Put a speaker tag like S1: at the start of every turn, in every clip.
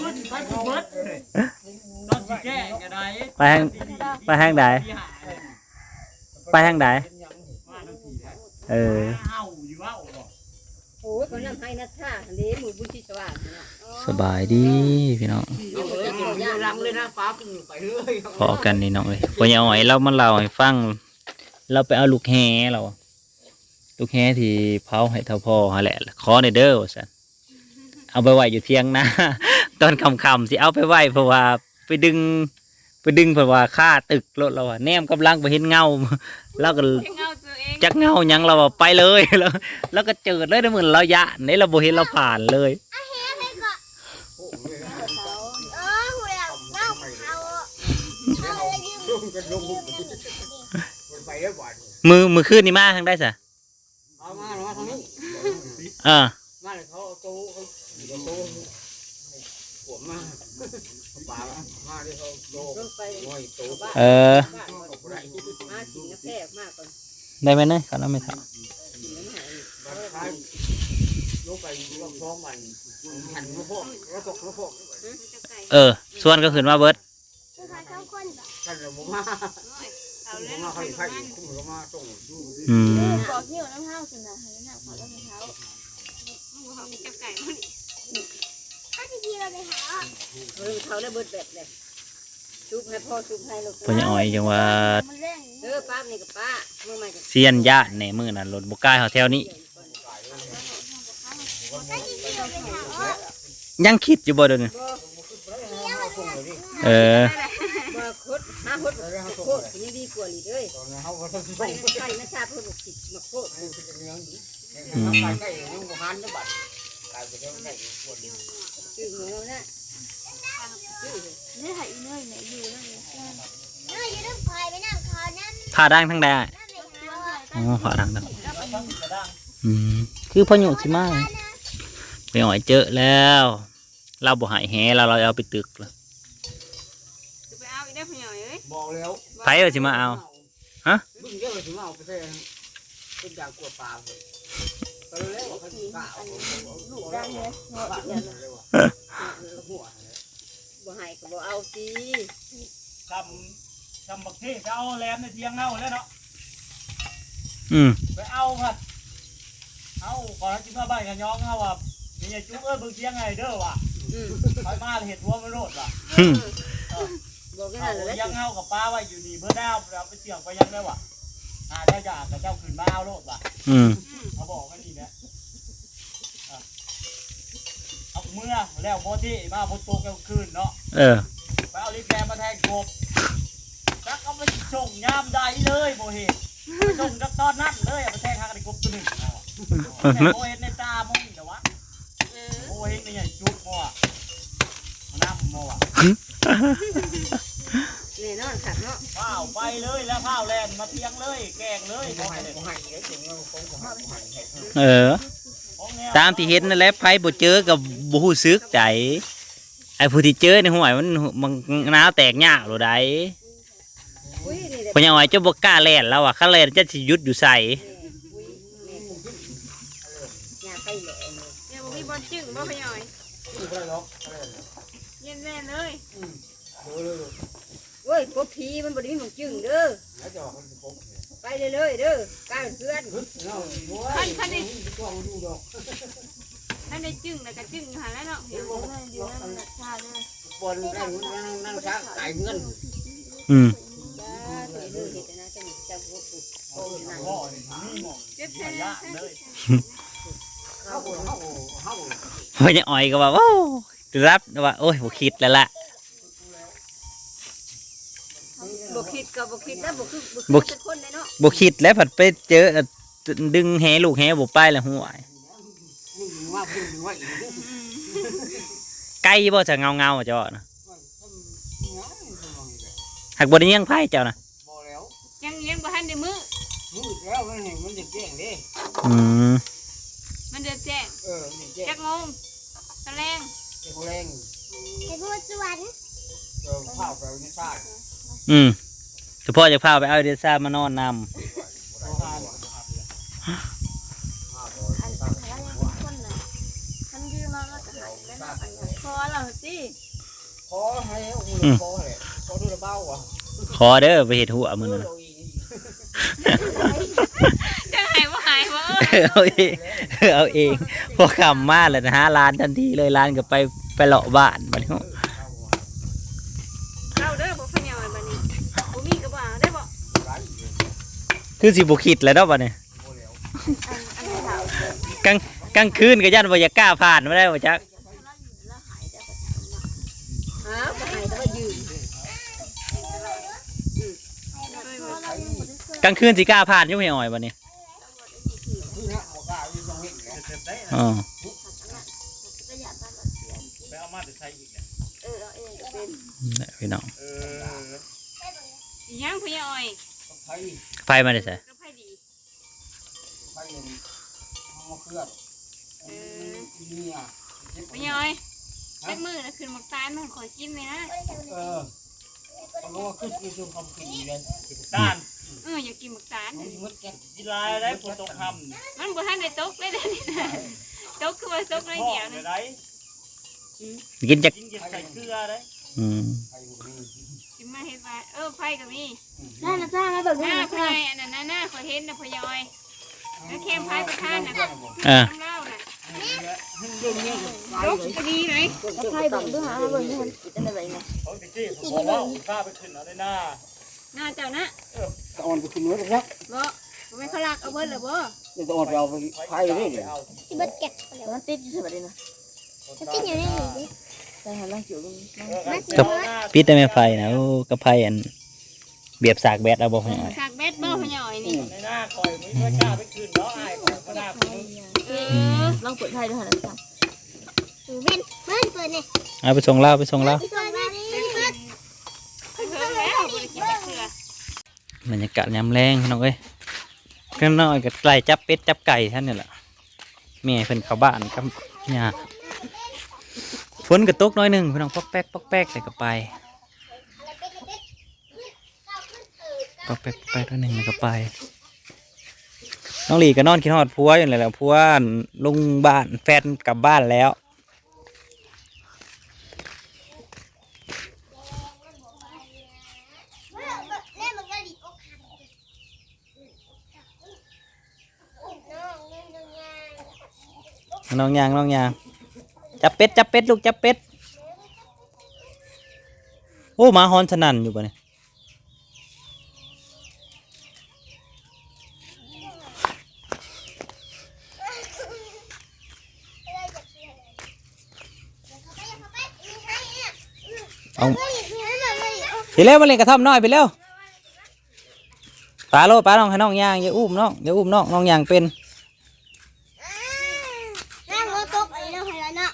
S1: มึนไปเบิดนอนสิแก้ก็ได้
S2: ไปทางใดไปทางใดเออ
S1: เอาอยู่ว่าบ่
S3: โอ้ยเขานำให้นัชชาเลี้ยมือบุญชิสว่างเนี่ย
S2: สบายดีพี่น้อง
S1: ลังเลยนะฟ้าขึ้นไปเรื่อย
S2: พอกันนี่น้องเอ้ยพอเอาไว้เรามาเล่าให้ฟังเราไปเอาลูกแฮเราลูกแฮที่เผาให้เท่าพ่อแหละขอในเด้อว่าซั่นเอาไปไว้อยู่เที่ยงนะตอนค่ำๆสิเอาไปไว้เพราะว่าไปดึงเพราะว่าค่าตึกรถเราอะแนมกำลังไปเห็นเงาแล้วก็จักเงาหยังเราไปเลยแล้วก็เจอเลยได้เหมือนเรายะในเราบ่เห็นเราผ่านเลยมือขึ้นนี่มาทางได้สะ
S1: เอามาทางนี้มาเลยเขาโตหัวมาป่ามาที่เขาโตง่อยโตมาสิงแพกมากก่อน
S2: ได้ไหมเนี่ยเขาไม่ทำ
S1: ลูกไปลูกท้องมันหันลูกพวก
S2: ส่วนก็ขึ้นมาเบิด
S1: ท่านผมมาใครคุ้มมาตรง
S4: บอกที่อยู่น้ำเท้าสินะเห็นหนักขอแล้วเท้าเขามีกับไก่มั้งถ้าที่พี่เราไปหา
S3: เขาได้เบิดแบบเลยชุบให้พ่อชุบให้ลูก
S2: พ่อยังอ่อยจังว่า
S3: ป้านี่กับป้าเมื่อมา
S2: เซียนญาติในมือนั้นรถบุกไก่เขาแถวนี้ยังคิดอยู่บ่เดี๋ยวนี้
S3: มาคดหาคดโคตรยังดีกว่าลีเลยไปนะชาเพิ่มผิดมาโคตร
S1: ไก่ยังบุหันนะบัดไก่ไปเท่าไหร่
S3: ชื่อเหมือนนะ
S4: นี่ถ่ายอีเนยไหนอยู่นั่น
S3: เลยอยู่ต้องคอยไปนั่งคอนั่น
S2: ผ่าดังทั้งใดผ่าดังทั้งคือพ่อหนุ่มใช่ไหมไปอ่อยเจอแล้วเราบ่หายแหเราเอาไปตึกแล้ว
S4: จะไปเอาอีกได้พ่อหน่อยเอ้ย
S1: บอกแล้ว
S2: ไผว่าสิมาเอาฮะ
S1: บึ้งเยอะเลยถึงเอาไปแทนเป็นอย่างกลัวปลาไปแล้วเขาถึงกล่าว
S4: ลูกดังเลย
S3: บ่หายก็บ่เอาสิ
S1: ทำบักเทศเอาแหลมในเทียงเอาแล้วเนาะไปเอาครับเอาขอจิ้มมาใบกันย้องเอาว่ามีไอ้จุ๊บบึงเทียงไงเด้อว่ะไปมาเห็ดวัวมันโรดว่ะ
S3: บอกกันนั่นเลย
S1: ยังเอากับป้าไว้อยู่นี่เพื่อดาวเราไปเสี่ยงไปยังได้ว่ะเจ้าจากกับเจ้าขืนมาเอาโรดว่ะเขาบอกกันนี่นะเอาเมื่อแล้วโบที่มาโบโตกลางคืนเนาะไปเอาลิฟแกมาแทงกบจักเอาไปส่งยามใดเลยโบเห็นไปส่งจักตอนนั้นเลยไปแทงหางในกบตัวหนึ่งแต่โบเห็นในตามึงเดี๋ยววะโบเห็นนี่จุ๊บมัวน้ำมัว
S3: นี่นอนขัดเนาะ
S1: ข้าวไปเลยแล้วข้าวแลนมาเทียงเลยแกงเลย
S2: ตามที่เห็นนั่นแหละไผบ่เจอกับบ่ฮู้สึกใจไอ้ผู้ที่เจอในห้วยมันน้าวแตกหญ้าโลดได้พ่อยังอ่อยจะบ่กล้าแล่นแล้วอ่ะคันแล่นจะสิหยุดอยู่ไส
S4: เนี่ยบ่มีบอลจึ้งบ่พ่อหน่อยเย็นแน่เลย
S3: เว้ยพวกผีมันบริมีหมองจึงเด้อไปเลยเด้อกลายเป็นเพื่อน
S4: ท่านได้จึ้งแล้วก็จึ้งหาแล้วเนาะอยู่นั่นนักชาเลย
S1: บอลนั่งชักไก่เงิน
S2: พ่อยังอ่อยก็ว่าว้าวรับว่าโอ้ยบ่คิดแล้วล่ะ
S3: บ่คิดกับบ่คิดแล้วบ่คิดคนเลยเนาะ
S2: บ่คิดแล้วผัดไปเจอดึงแหลูกแหบ่ไปแล้วหัวไก่บ่จะเงาเจ้านะหักบ่ได้ยังไผเจ้านะ
S1: บ่แล้ว
S4: ยังบ่ทันได้มือ
S1: แล้วมันจะแจ้งเด้
S4: มันจะแจ้งจักงงตะแรง
S3: ไอ้พวกสวรรค์
S1: ข้าวไปในชาติ
S2: เฉพาะจะพาไปเอาเดซ่ามานอนนำ
S4: คอย
S3: เราสิ
S1: ขอให้ขอให้ขอดูระเบ้าอ่ะ
S2: ขอเด้อไปเฮ็ดหัวมื้อนั้น
S4: จะหายว่าหายว่า
S2: เอาเองเอาเองพอคำมาแล้วนะฮะร้านทันทีเลยร้านก็ไปเลาะบ้านบัดนี้
S4: เราเด้อบอกพะเยาบัดนี้บ่มีก็บ่เอาได้บ่
S2: คือสิบ่คิดแล้วเนาะบัดนี้
S4: อันไหนเฒ่าก
S2: ลางคืนก็ย่านบ่อยากกล้าผ่านมาได้บ่จัก
S3: อ้าวก็ให้แต่ว่ายืน
S2: กลางคืนสิกล้าผ่านอยู่ไม่อ่อยบัดนี้อ๋อ
S1: ไปเอามาแต่ใส่อีกเนี่ย
S4: เราเองก็เป็น
S2: นี่พี่น้อง
S4: ย่างพะเยาอ้อย
S1: ไผ่
S2: ไฟมาได้ใส่
S4: ก็ไผดี
S1: ไผ่มะเขือเนี่ย
S4: พะเยาอ้อยเล็กมือน่ะขึ้นมักตาลมันขอกินเลยนะ
S1: เขาบอกว่าคือชมคำกินเลยคือต้าน
S4: อยากกินมักตาล
S1: มึดแกกินลายได้ฝนตกทำ
S4: มันบ่ทันได้ตกเลยเด้อนี่นะตกคือว่าตกเลยเดียวนึง
S1: ได้
S2: กินจัก
S1: กินใส่เกลือได้
S2: อืม
S4: สิมาเฮ็ดว่าไผก็มี
S3: น่านะจ้ามาเบิ่ง
S4: ห
S3: ห
S4: น้า
S3: น้า
S4: พะ
S3: ค่ะ
S4: ยอันนั้นน่ะขอเห็นนะพะเยาอ้อยแล้วเข้มไผประธานน่ะ
S2: อ่ะ
S4: ทำเล่าน่ะ
S3: ย
S4: ตกก็ดีเลย
S3: กไพ่เบิ่งด้วยหาเบิ่งนี่เป็นอะไรเนี่ย
S1: เขาติดที่ผมบอกว่าข้าไปขึ้นเอาได้หน้า
S4: หน้าเจ้านะ
S1: ตอนไปขึ้นรถครับ
S4: บ่ไม่เขาลักเอาเบิดหรอบ่
S1: เดี๋ยวตอนไปเอาไผ่นี่เนี่ย
S5: ที่บัดแกะ
S3: มันติดอยู่แบบนี้นะ
S5: ที่อยู่ในนี้ดิ
S3: แต่หันลังจิ๋ว
S2: กับปิดได้ไหมไฟนะโอ้กับไฟอันเบียบสากแบดเอาบ่ให้อ่อย
S4: สากเบ็ดบ่พะเยาอ้อยนี่
S1: ในหน้าคอยไม่กล้าไปขึ้นเนาะไอ้ของก็น่าขึ้น
S3: ลองเปิดไพ่ด้วยหันนะจ้า
S5: เว้นเบิ้ลเปิดเนี่ย
S2: เอาไปส่งเล่าไปส่งเล่า
S5: ที่ตัวนี้เปิด
S4: เพิ่งแล้วบ่ได้กินแต่เกลือบ
S2: รรยากาศยามแรงพี่น้องเอ้ยก็น้อยก็ไก่จับเป็ดจับไก่ท่านนี่แหละแม่เพิ่นเข้าบ้านกับย่าฝนก็ตกน้อยหนึงพี่น้องปอกแป๊กปอกแป๊กใส่กระไปปอกแป๊กไปตัวหนึ่งแล้วก็ไปน้องหลีก็นอนคิดฮอดผัวอยู่เลยแหละผัวลงบ้านแฟนกลับบ้านแล้ว
S5: เล่นมันก็ดีอกหักน้อง
S2: น้องยางจับเป็ดจับเป็ดลูกจับเป็ดโอ้หมาฮอนสนั่นอยู่ปะเนี่ยเอาไปเร็วมาเล่นกระท่อมน้อยไปเร็วปลาโลดปลาน้องให้น้องยางอย่าอุ้มน้องอย่าอุ้มน้องยางเป็น
S5: นั่งรถตกไปแล้วให้แล้วเนาะ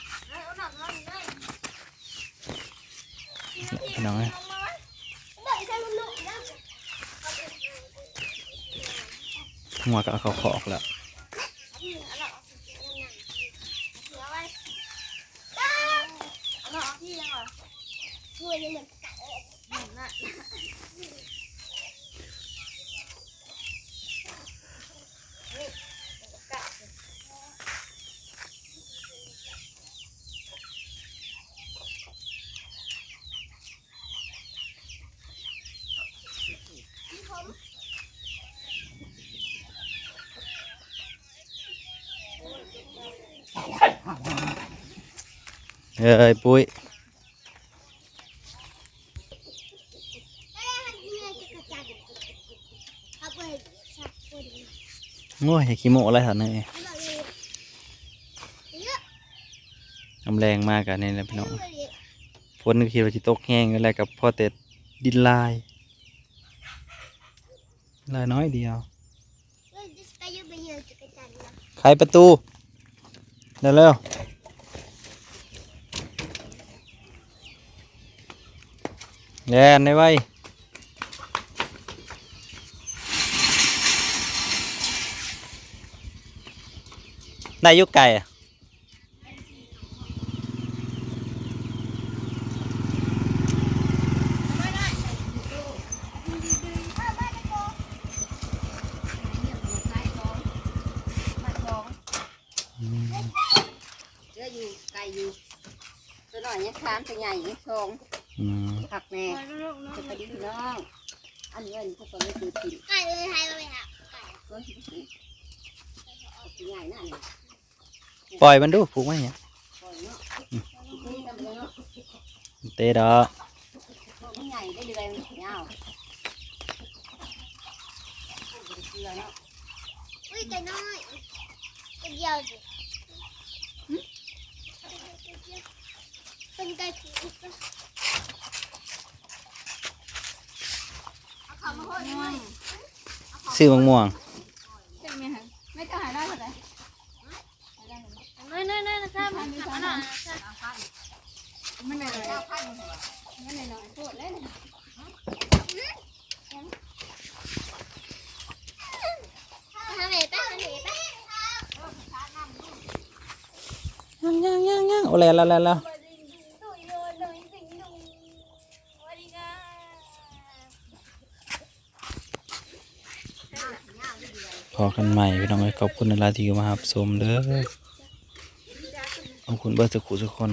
S2: พี่น้องเอ้ย หัวก็เอาเขาขอกแล้ว เอ้ยปุ้ยโง่ยขี้โมอะไรแถวนี้กำแรงมากกันนี่นะพี่น้องฝนก็คิดว่าจะตกแห้งอะไรกับพ่อแต่ดินลายน้อยเดียวไขประตูเร็วแย่ในไว้ได้ยุกไก่อะ
S3: เยอะอยู่ไก่อยู่ตัวหน่อยยัง ทานตัวใหญ่ชง
S2: อืม
S3: ผักแม่จะไปดีน้องอันนี้อันก็ไม่คือกิน
S5: ไก่เลยไทยเลยค่ะไก่
S3: ก็ตัวใหญ่นั่น
S2: ปล่อยมันดูผูกไว้เนี่ย
S3: ปล่อยเนาะนี่ทำเลยเนาะ
S2: เตะดอก
S3: มันใหญ่ได้เดือยมันยาวเกลือเนาะ
S5: อุ้ยไก่น้อยไก่เดียวสิเป็นไก่ผี
S2: ซื้อมะม่วง
S4: เป็นไงฮะไม่ก็หายได้เท่าไหร่
S5: น้อยนะซ้ำ
S4: มันมีสองหน่อยมันหน่อยมันหน่อยโคตรเลย
S5: ทำไหนแป้งทำไหนแป้ง
S2: ยังโอ้แล้วพอกันใหม่พี่น้องเอ้ยขอบคุณในรายที่มารับชมเด้อขอบคุณเบิร์ดสักครู่ทุกคน